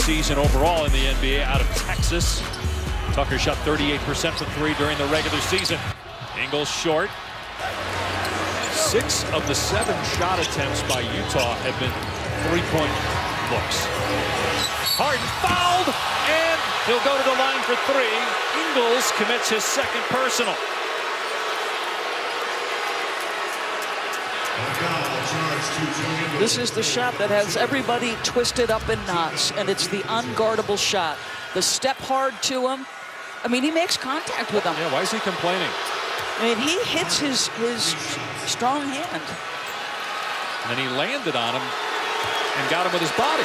season overall in the NBA out of Texas. Tucker shot 38% from three during the regular season. Ingles short. 6 of the 7 shot attempts by Utah have been three-point looks. Harden fouled, and he'll go to the line for 3. Ingles commits his second personal. This is the shot that has everybody twisted up in knots, and it's the unguardable shot. The step hard to him. I mean, he makes contact with him. Yeah, why is he complaining? I mean, he hits his strong hand. And then he landed on him and got him with his body.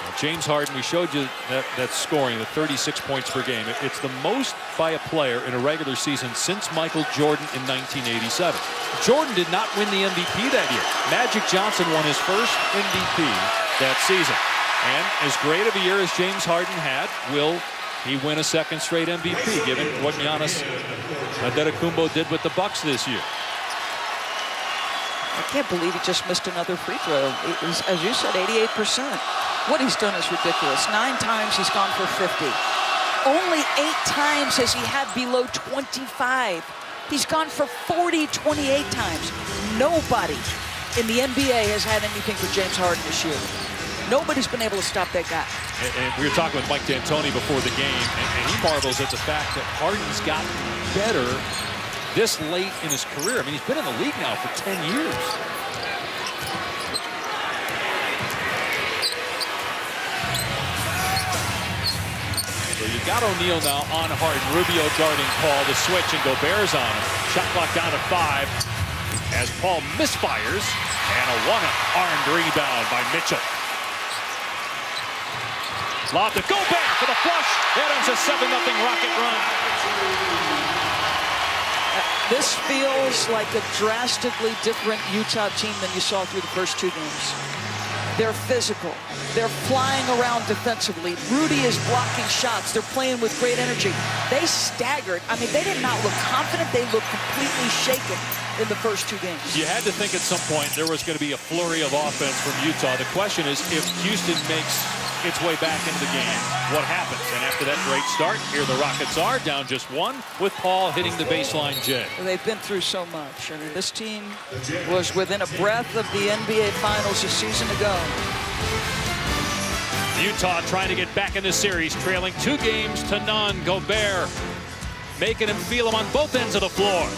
Well, James Harden, we showed you that scoring, the 36 points per game. It's the most by a player in a regular season since Michael Jordan in 1987. Jordan did not win the MVP that year. Magic Johnson won his first MVP that season. And as great of a year as James Harden had, will he win a second straight MVP, given what Giannis Antetokounmpo did with the Bucks this year? I can't believe he just missed another free throw. It was, as you said, 88%. What he's done is ridiculous. 9 times he's gone for 50. Only 8 times has he had below 25. He's gone for 40, 28 times. Nobody in the NBA has had anything for James Harden this year. Nobody's been able to stop that guy. And we were talking with Mike D'Antoni before the game, and he marvels at the fact that Harden's gotten better this late in his career. I mean, he's been in the league now for 10 years. So you got O'Neal now on Harden. Rubio guarding Paul. The switch, and Gobert's on him. Shot clock down to 5 as Paul misfires, and a one-armed rebound by Mitchell. Lob to Gobert for the flush. That ends a 7-0 Rocket run. This feels like a drastically different Utah team than you saw through the first 2 games. They're physical. They're flying around defensively. Rudy is blocking shots. They're playing with great energy. They staggered. I mean, they did not look confident. They looked completely shaken in the first 2 games. You had to think at some point there was going to be a flurry of offense from Utah. The question is, if Houston makes its way back into the game, what happens? And after that great start, here the Rockets are down just 1 with Paul hitting the baseline J. They've been through so much. I mean, this team was within a breath of the NBA Finals a season ago. Utah trying to get back in this series, trailing 2-0. Gobert making him feel him on both ends of the floor.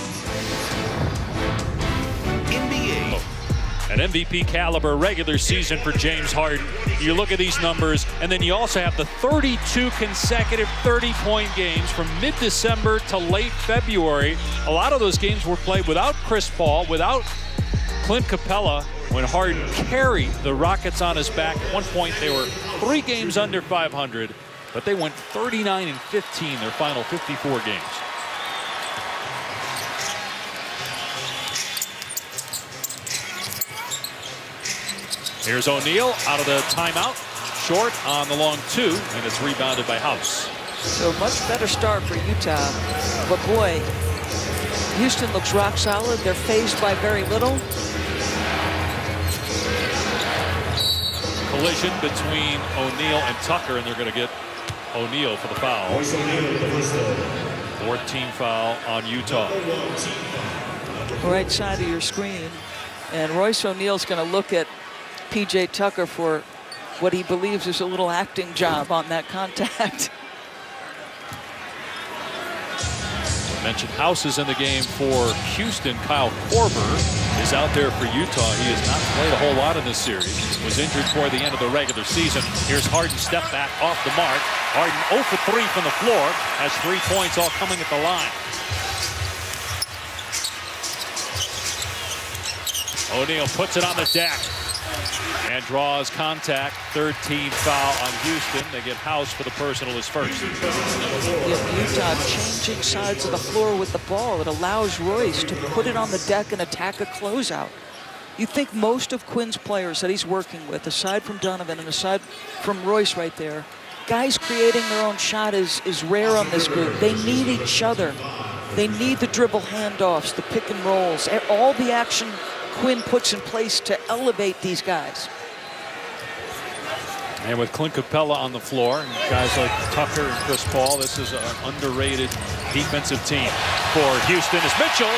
An MVP caliber regular season for James Harden. You look at these numbers, and then you also have the 32 consecutive 30-point games from mid-December to late February. A lot of those games were played without Chris Paul, without Clint Capella, when Harden carried the Rockets on his back. At one point, they were 3 games under 500, but they went 39-15 their final 54 games. Here's O'Neal out of the timeout. Short on the long 2, and it's rebounded by House. So much better start for Utah. But boy, Houston looks rock solid. They're phased by very little. Collision between O'Neal and Tucker, and they're going to get O'Neal for the foul. 14th foul on Utah. Right side of your screen. And Royce O'Neal's going to look at P.J. Tucker for what he believes is a little acting job on that contact. I mentioned House is in the game for Houston. Kyle Korver is out there for Utah. He has not played a whole lot in this series. Was injured toward the end of the regular season. Here's Harden, step back off the mark. Harden 0 for 3 from the floor. Has 3 points all coming at the line. O'Neal puts it on the deck and draws contact. 13th foul on Houston. They get House for the personal, his first. Utah changing sides of the floor with the ball. It allows Royce to put it on the deck and attack a closeout. You think most of Quinn's players that he's working with, aside from Donovan and aside from Royce right there, guys creating their own shot is rare on this group. They need each other. They need the dribble handoffs, the pick and rolls, all the action Quinn puts in place to elevate these guys. And with Clint Capella on the floor, and guys like Tucker and Chris Paul, this is an underrated defensive team for Houston. As Mitchell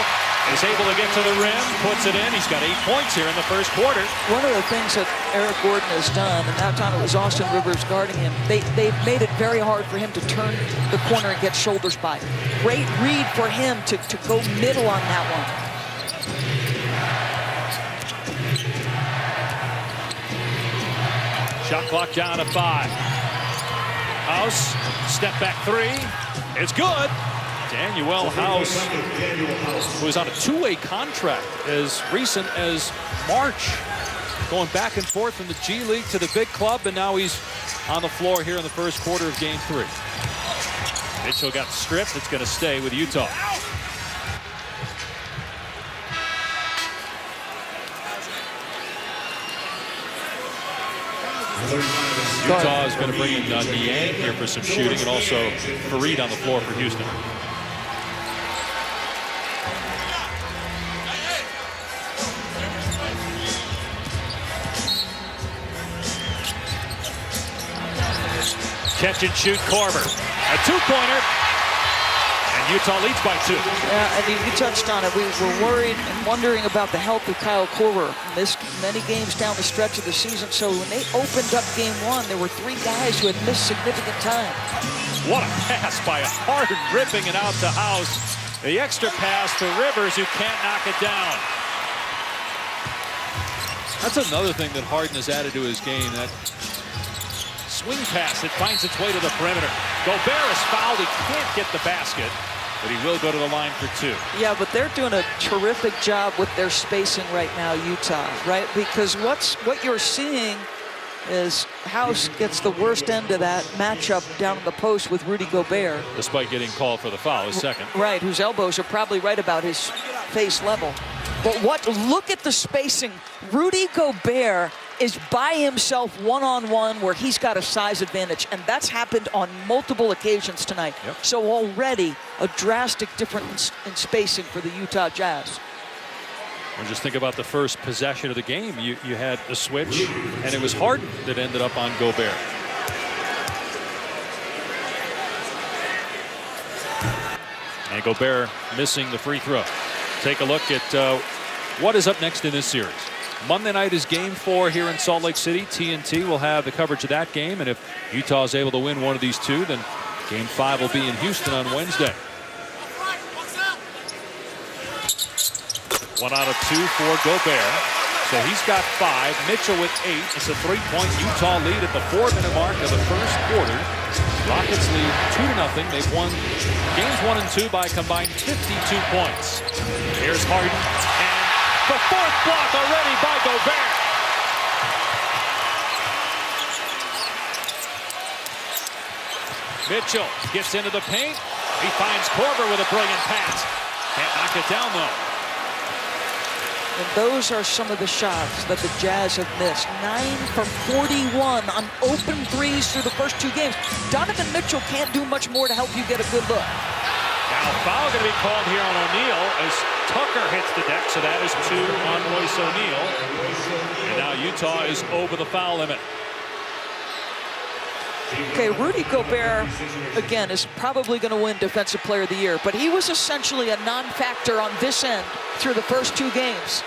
is able to get to the rim, puts it in. He's got 8 points here in the first quarter. One of the things that Eric Gordon has done, and that time it was Austin Rivers guarding him, they've made it very hard for him to turn the corner and get shoulders by. Great read for him to go middle on that one. Shot clock down to 5. House, step back 3. It's good. Daniel House, who was on a two-way contract as recent as March, going back and forth from the G League to the big club, and now he's on the floor here in the first quarter of game 3. Mitchell got stripped. It's going to stay with Utah. Utah is going to bring in Niang here for some shooting, and also Fareed on the floor for Houston. Catch and shoot Korver. A two-pointer. And Utah leads by 2. Yeah, and you touched on it. We were worried and wondering about the health of Kyle Korver. Missed many games down the stretch of the season. So when they opened up game 1, there were 3 guys who had missed significant time. What a pass by Harden, ripping it out to House. The extra pass to Rivers, who can't knock it down. That's another thing that Harden has added to his game. That swing pass that finds its way to the perimeter. Gobert is fouled. He can't get the basket, but he will go to the line for 2. Yeah, but they're doing a terrific job with their spacing right now, Utah, right? Because what you're seeing is House gets the worst end of that matchup down in the post with Rudy Gobert. Despite getting called for the foul, his second. Right, whose elbows are probably right about his face level. But look at the spacing. Rudy Gobert is by himself one-on-one where he's got a size advantage, and that's happened on multiple occasions tonight. Yep. So already a drastic difference in spacing for the Utah Jazz. Well, just think about the first possession of the game. You had a switch, and it was Harden that ended up on Gobert. And Gobert missing the free throw. Take a look at what is up next in this series. Monday night is game 4 here in Salt Lake City. TNT will have the coverage of that game, and if Utah is able to win one of these 2, then game 5 will be in Houston on Wednesday. 1 out of 2 for Gobert. So he's got 5. Mitchell with 8. It's a 3-point Utah lead at the 4-minute mark of the first quarter. Rockets lead 2-0. They've won games 1 and 2 by a combined 52 points. Here's Harden, and the 4th block already by Gobert. Mitchell gets into the paint. He finds Korver with a brilliant pass. Can't knock it down, though. And those are some of the shots that the Jazz have missed. 9 from 41 on open threes through the first 2 games. Donovan Mitchell can't do much more to help you get a good look. Now foul going to be called here on O'Neal as Tucker hits the deck, so that is 2 on Royce O'Neal. And now Utah is over the foul limit. Okay, Rudy Gobert, again, is probably going to win Defensive Player of the Year, but he was essentially a non-factor on this end through the first 2 games.